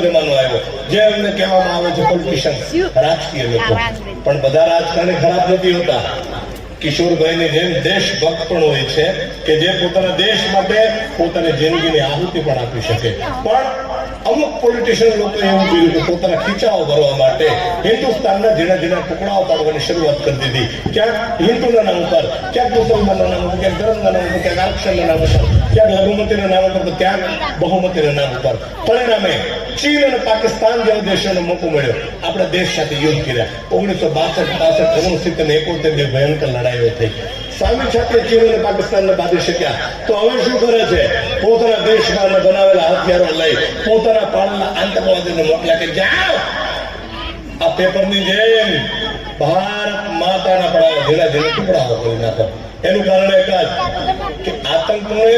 જમાનો આવ્યો જે એમને કહેવામાં આવે છે પોલિટિશિયન, રાજકીય લોકો, પણ બધા રાજકારણી ખરાબ નથી હોતા. કિશોરભાઈની જેમ દેશભક્ત પણ હોય છે કે જે પોતાના દેશ માટે પોતાની જિંદગીની આહુતિ પણ આપી શકે. પણ અમુક પોલિટિશિયન લોકો એવું કર્યું કે પોતાના ખીચાઓ ભરવા માટે હિન્દુસ્તાનના ઝીણા ઝીણા ટુકડાઓ પાડવાની શરૂઆત કરી દીધી. ક્યાંક હિન્દુના નામ ઉપર, ક્યાંક મુસલમાનના નામ ઉપર, ક્યાંક ધર્મના નામ ઉપર, ક્યાંક આરક્ષણના નામ ઉપર, ક્યાંક લઘુમતીના નામ ઉપર, તો ક્યાંક બહુમતીના નામ ઉપર. પરિણામે ચીન અને પાકિસ્તાન જેવા દેશોને મોકો મળ્યો. આપણે દેશ સાથે યુદ્ધ કર્યા. 1962, 65, 69, 71 ભયંકર લડાઈઓ થઈ. સામી સાથે ચીન અને પાકિસ્તાનને બાંધી શક્યા. તો હવે શું કરે છે? પોતાના દેશમાં બનાવેલા હથિયારો લઈ પોતાના પાડેલા આતંકવાદીને મોકલ્યા કે જાઓ આ પેપરની જેમ ભારત માતાના પડાવે ઝીણા ઝીણા ટુકડાઓ કરી નાખો. એનું કારણ એક જ કે આતંકને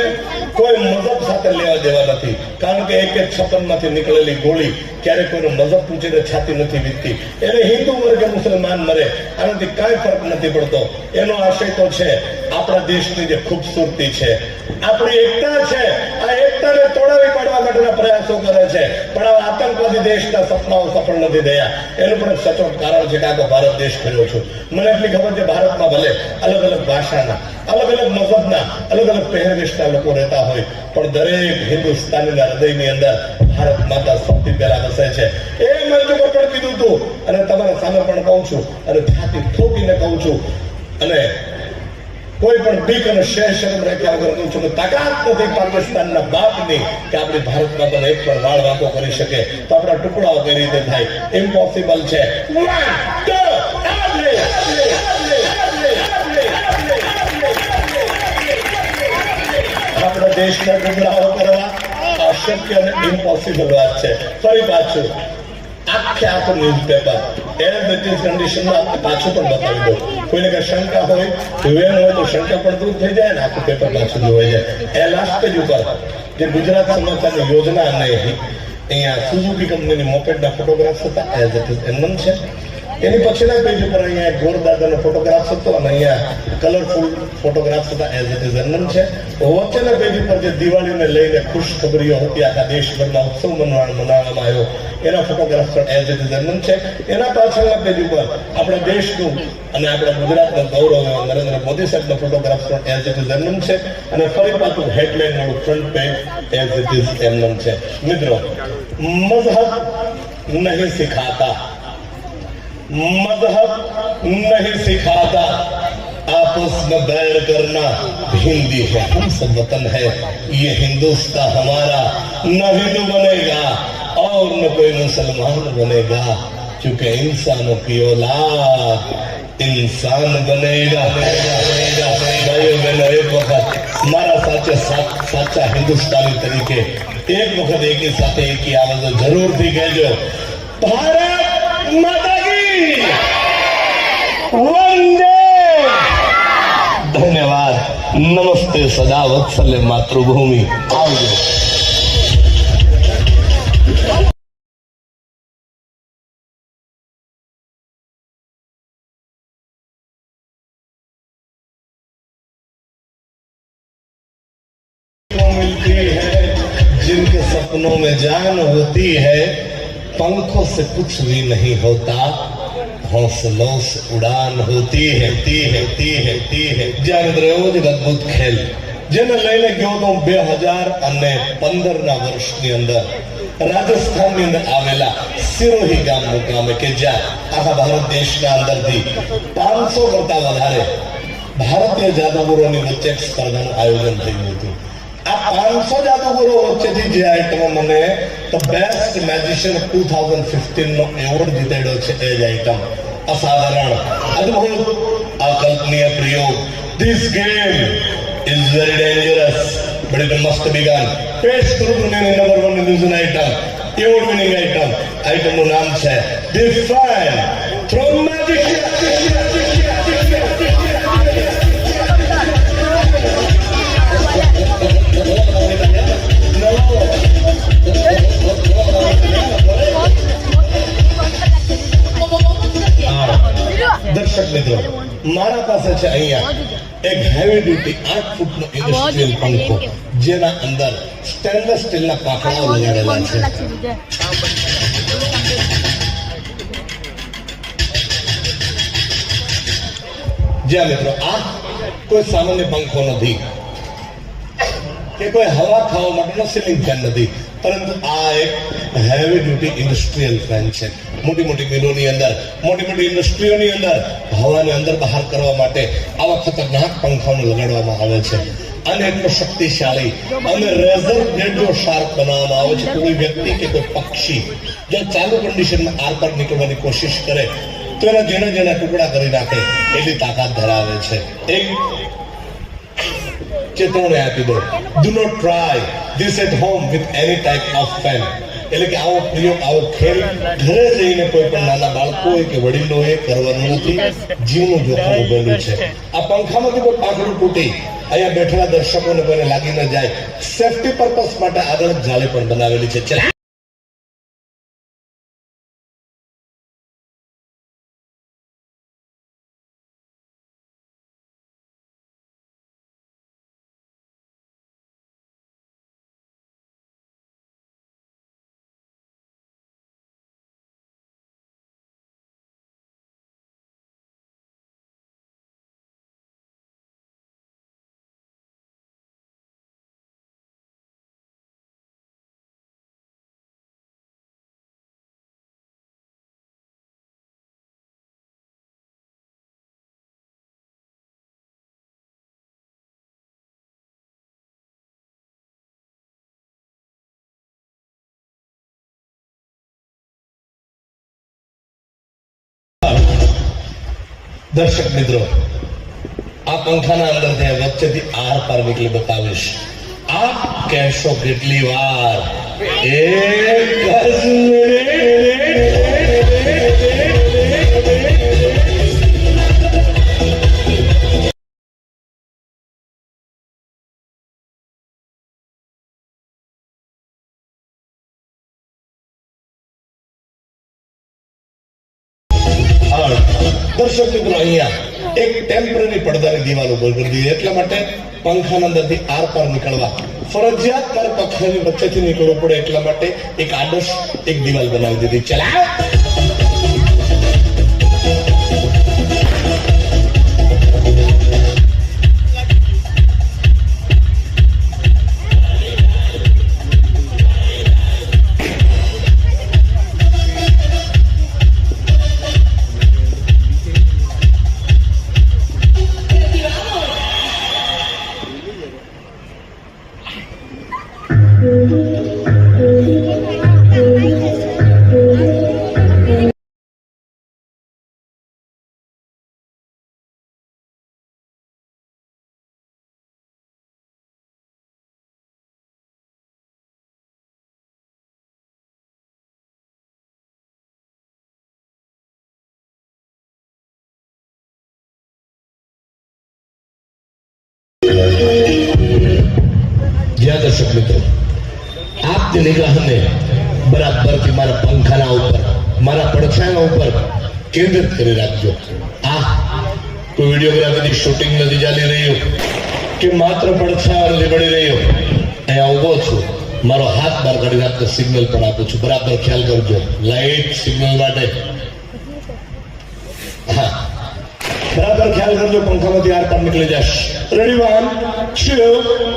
કોઈ મઝહબ સાથે લેવા દેવા નથી. કારણ કે એક 56 માંથી નીકળેલી ગોળી ક્યારે કોઈનો મઝહબ પૂછીને છાતી નથી વીતતી. એને હિન્દુ મરે કે મુસલમાન મરે આનાથી કાંઈ ફરક નથી પડતો. એનો આશય તો છે આપણા દેશની જે ખૂબસૂરતી છે, આપણી એકતા છે, આ એકતાને તોડાવી પાડવા માટેના પ્રયાસો કરે છે. પણ આ આતંકવાદી દેશના સપનાઓ સફળ નથી થયા. એનું પણ એક સચોટ કારણ છે કે આખો ભારત દેશ ફર્યો છું. મને એટલી ખબર છે ભારતમાં ભલે અલગ અલગ ભાષાના, અલગ અલગ મઝહબના, અલગ અલગ પહેરવેશના લોકો રહેતા હોય, પણ દરેક હિન્દુસ્તાનીના હૃદયની અંદર ભારત માતા સૌથી પહેલા વસે છે. એ મંચ ઉપર પણ કીધું હતું અને તમારા સામે પણ કહું છું અને છાતી ઠોકીને કહું છું અને કોઈ પણ બીક અને શરમ રાખ્યા વગર કહું છું કે તાકાત નથી પાકિસ્તાનના બાપની કે આપણી ભારત માતાને એક પણ વાળ વાંકો કરી શકે. તો આપણા ટુકડાઓ કઈ રીતે થાય? ઇમ્પોસિબલ છે. આપણા દેશના ટુકડાઓ કરવા અશક્ય અને ઇમ્પોસિબલ વાત છે. ફરી પાછું આખે આખું ન્યૂઝપેપર એઝ ઇટ ઇઝ કન્ડિશનમાં પાછું પણ બતાવી દો. કોઈને કઈ શંકા હોય, વેન હોય તો શંકા પણ દૂર થઈ જાય ને આખું પેપર પાછું જોવાઈ જાય. એ લાસ્ટ પેજ ઉપર જે ગુજરાત સમાચારની યોજના અને અહીંયા સુઝુકી કંપનીની મોપેડના ફોટોગ્રાફ્સ હતા એઝ ઇટ ઇઝ એમનેમ છે. એની પછીના પેજ ઉપર અહીંયા ગોરદાદાનો ફોટોગ્રાફ્સ હતો અને અહીંયા કલરફુલ ફોટોગ્રાફ્સ હતા એઝ ઇટ ઇઝ એમનેમ છે. વચ્ચેના પેજ ઉપર જે દિવાળીને લઈને ખુશખબરીઓ હતી, આખા દેશભરમાં ઉત્સવ મનાવવામાં આવ્યો, એના ફોટોગ્રાફ્સ પણ એઝ ઇટ ઇઝ એમનેમ છે. એના પાછળના પેજ ઉપર આપણા દેશનું અને આપણા ગુજરાતના ગૌરવ નરેન્દ્ર મોદી સાહેબના ફોટોગ્રાફ્સ પણ એઝ ઇટ ઇઝ એમનેમ છે. અને ફરી પાછું હેડલાઇન વાળું front page as it is એમનેમ છે. મિત્રો, મઝહબ નહીં સિખાતા, मजहब नहीं सिखाता, आपस में बैर करना हिंदी है, हम सब वतन है, ये हिंदुस्तान हमारा न हिंदू बनेगा और न कोई मुसलमान बनेगा, क्योंकि इंसानों की औलाद इंसान बनेगा. भाइयों बहनों, एक वक्त हमारा साचा हिंदुस्तानी तरीके एक वक्त एक ही साथ एक ही आवाज जरूर थी कहजो, भारत माता की वंदे. धन्यवाद. नमस्ते. सदा वत्सल्य मातृभूमि. आवજો. मिलती है जिनके सपनों में जान होती है, पंखों से कुछ भी नहीं होता, हौसलों से उड़ान होती है. જાગૃત રહ્યો જ અદભુત ખેલ જેને લઈને ગયો તો 2015ના વર્ષની અંદર રાજસ્થાનની અંદર આવેલા સિરોહી ગામ મુકામે કે જ્યાં આખા ભારત દેશના અંદરથી 500 કરતા વધારે ભારતીય જાદુગરોની વચ્ચે એક સ્પર્ધાનું આયોજન થયું હતું. આ 500 જાદુગરો વચ્ચેથી જે આઈટમો મને ધ બેસ્ટ મેજિશિયન 2015 નો એવોર્ડ જીતાડ્યો છે એ જ આઈટમ અસાધારણ, અદ્ભુત, અકલ્પનીય પ્રયોગ. This game is very dangerous, but it must be done. પેશ કરું છું મેં number 1 news item, award winning item. આઈટમનું નામ છે The Fan from Magician. દર્શક મિત્રો, મારા પાસે છે અહીંયા એક હેવી ડ્યુટી 8 ફૂટનો ઇન્ડસ્ટ્રીયલ પંખો જેના અંદર સ્ટેનલેસ સ્ટીલના પાંખડાઓ લગાડેલા છે. જ્યાં મિત્રો આ કોઈ સામાન્ય પંખો નથી કે કોઈ હવા ખાવા માટેનો સીલિંગ ફેન નથી, પરંતુ આ એક હેવી ડ્યુટી ઇન્ડસ્ટ્રીયલ ફેન છે. મોટી મોટી મિલોની અંદર, મોટી મોટી ઇન્ડસ્ટ્રીઓની અંદર હવાને અંદર બહાર કરવા માટે આવા ખતરનાક પંખાને લગાડવામાં આવે છે. અને એટલો શક્તિશાળી અને રેઝર બ્લેડ જો શાર્પ બનાવવામાં આવે છે, કોઈ વ્યક્તિ કે કોઈ પક્ષી જો ચાલુ કન્ડિશનમાં આર પાર નીકળવાની કોશિશ કરે તો એના જેના જેના ટુકડા કરી નાખે એટલી તાકાત ધરાવે છે. એક ચેતવણી આપી દો, do not try this at home with any type of fan. એટલે કે આવો પ્રયોગ, આવો ખેલ ઘરે જઈને કોઈ પણ નાના બાળકોએ કે વડીલોએ કરવાનું નથી. જીવનું જોખમ ઉભેલું છે. આ પંખામાંથી કોઈ પાંખડું તૂટી અહીંયા બેઠેલા દર્શકોને કોઈને લાગી ન જાય, સેફટી પર્પઝ માટે આગળ જાળી પણ બનાવેલી છે. દર્શક મિત્રો, આ પંખાના અંદર ત્યાં વચ્ચેથી આર પાર નીકળી બતાવીશ. આપ કહેશો કેટલી વાર દર્શક મિત્રો, અહીંયા એક ટેમ્પરરી પડદાની દિવાલ ઉપર કરી દીધી. એટલા માટે પંખાના અંદરથી આર પાર નીકળવા ફરજિયાત તારે પંખાની વચ્ચેથી નીકળવું પડે, એટલા માટે એક આદર્શ એક દિવાલ બનાવી દીધી. ચલા જ્યાં દર્શક મિત્રો આપની નિગાહને બરાબરથી મારા પંખાના ઉપર, મારા પડછાયા ઉપર કેન્દ્રિત કરી રાખજો. આ કોઈ વિડીયોગ્રાફીની શૂટિંગ નથી ચાલી રહ્યું કે માત્ર પડછાયા લીબડી રહ્યો. અહીંયા ઉભો છું, મારો હાથ બહાર કાઢી આપતો સિગ્નલ પણ આપું છું. બરાબર ખ્યાલ કરજો. લાઈટ સિગ્નલ માટે, હા બરાબર ખ્યાલ કરજો. પંખામાંથી આર પાર નીકળી જશે. રેડી 1 2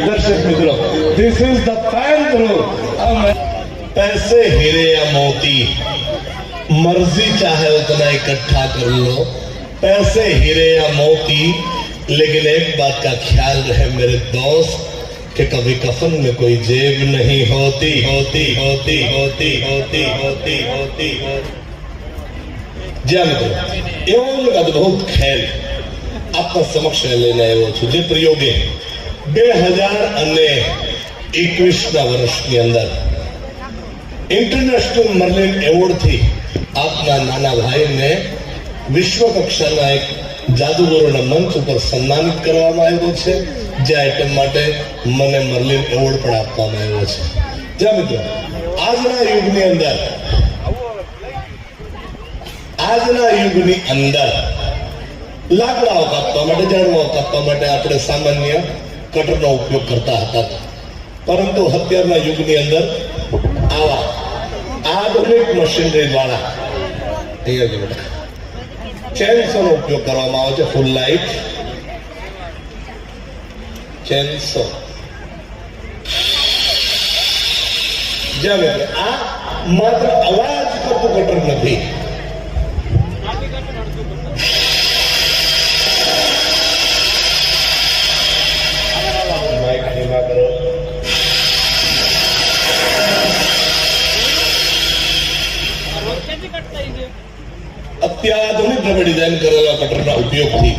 દર્શક મિત્રો, this is the fact. पैसे हीरे या मोती मर्जी चाहे उतना इकट्ठा कर लो, पैसे हीरे या मोती, लेकिन एक बात का ख्याल रहे मेरे दोस्त कि कभी कफन में कोई जेब नहीं होती होती होती होती होती होती होती જ્યાં મિત્રો એવો એક અદભુત ખેલ આપના સમક્ષ લઈને આવ્યો છું, જે પ્રયોગે 2021ના વર્ષની અંદર ઇન્ટરનેશનલ મર્લિન એવોર્ડથી આપના નાના ભાઈને વિશ્વ કક્ષાના એક જાદુગરોના મંચ ઉપર સન્માનિત કરવામાં આવ્યો છે, જે આઈટમ માટે મને મર્લિન એવોર્ડ પણ આપવામાં આવ્યો છે. જ્યાં મિત્રો આજના યુગની અંદર લાકડાઓ કાપવા માટે, ઝાડવાઓ કાપવા માટે આપણે સામાન્ય કટરનો ઉપયોગ કરતા હતા, પરંતુ અત્યારના યુગની અંદર આવા આધુનિક મશીનરી દ્વારા ચેન્સો નો ઉપયોગ કરવામાં આવે છે. ફૂલ લાઈટ ચેન્સો. આ માત્ર અવાજ કરતું કટર નથી, અત્યાધુનિક નવી ડિઝાઇન કરેલા કટરના ઉપયોગથી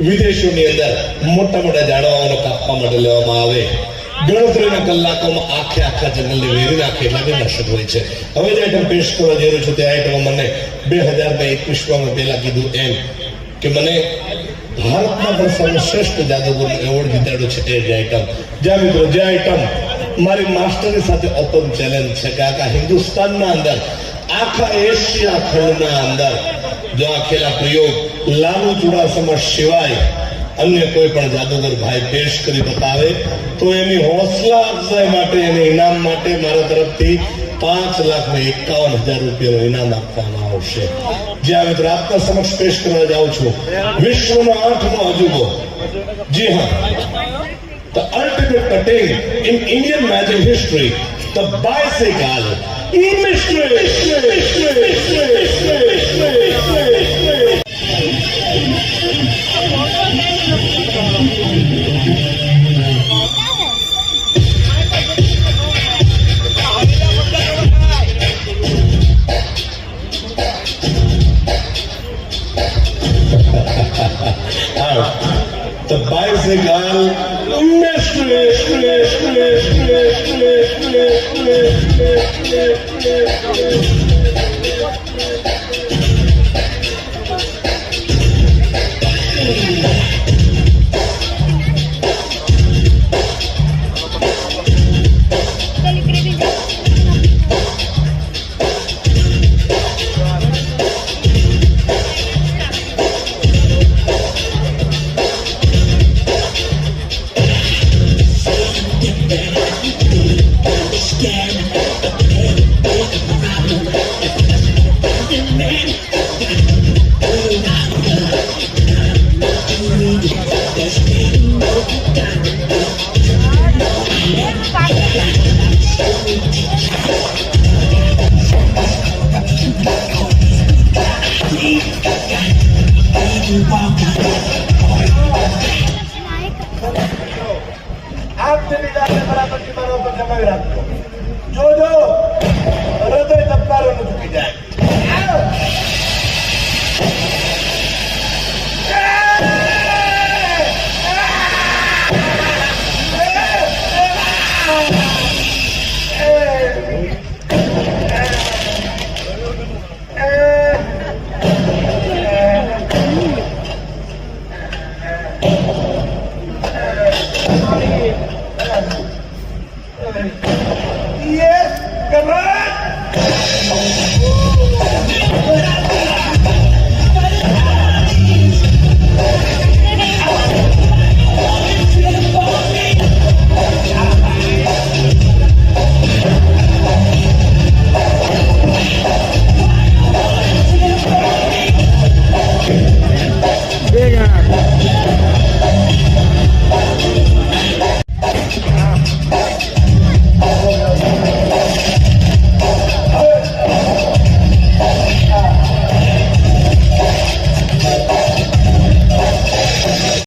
વિદેશોની અંદર મોટા મોટા ઝાડવાઓને કાપવા માટે લેવામાં આવે, ગણતરીના કલાકોમાં આખા જંગલને વેરી નાખે એટલા વિનાશક હોય છે. હવે જે આઈટમ પેશ કરવા જઈ રહ્યો છું તે આઈટમ મને 2021માં પહેલા કીધું એમ કે મને ભારતના પણ સર્વશ્રેષ્ઠ જાદુગર એવોર્ડ જીતાડ્યો છે. એ જ આઈટમ જ્યાં મિત્રો જે આઈટમ મારી માસ્ટરની સાથે ઓપન ચેલેન્જ છે કે આખા હિન્દુસ્તાનના અંદર, આખા એશિયા ખંડના અંદર જો આ ખેલા પ્રયોગ લાલુ ચુડાસમા સિવાય અન્ય કોઈ પણ જાદુગર ભાઈ પેશ કરી બતાવે તો એની હોસલા અફઝાઈ માટે, એને ઇનામ માટે મારા તરફથી 5,51,000 રૂપિયાનું ઇનામ આપવામાં આવશે. જ્યાં મિત્રો આપના સમક્ષ પેશ કરવા જાઉં છું વિશ્વનો 8મો અજુબો, જી હા, the ultimate cutting in Indian magic history, the bicycle mystery. The bicycle mystery. आप चली जाने बराबर की मानो तो जमा રાખજો. જો હૃદય ધબકારો ન ચૂકી જાય. Yes, come on!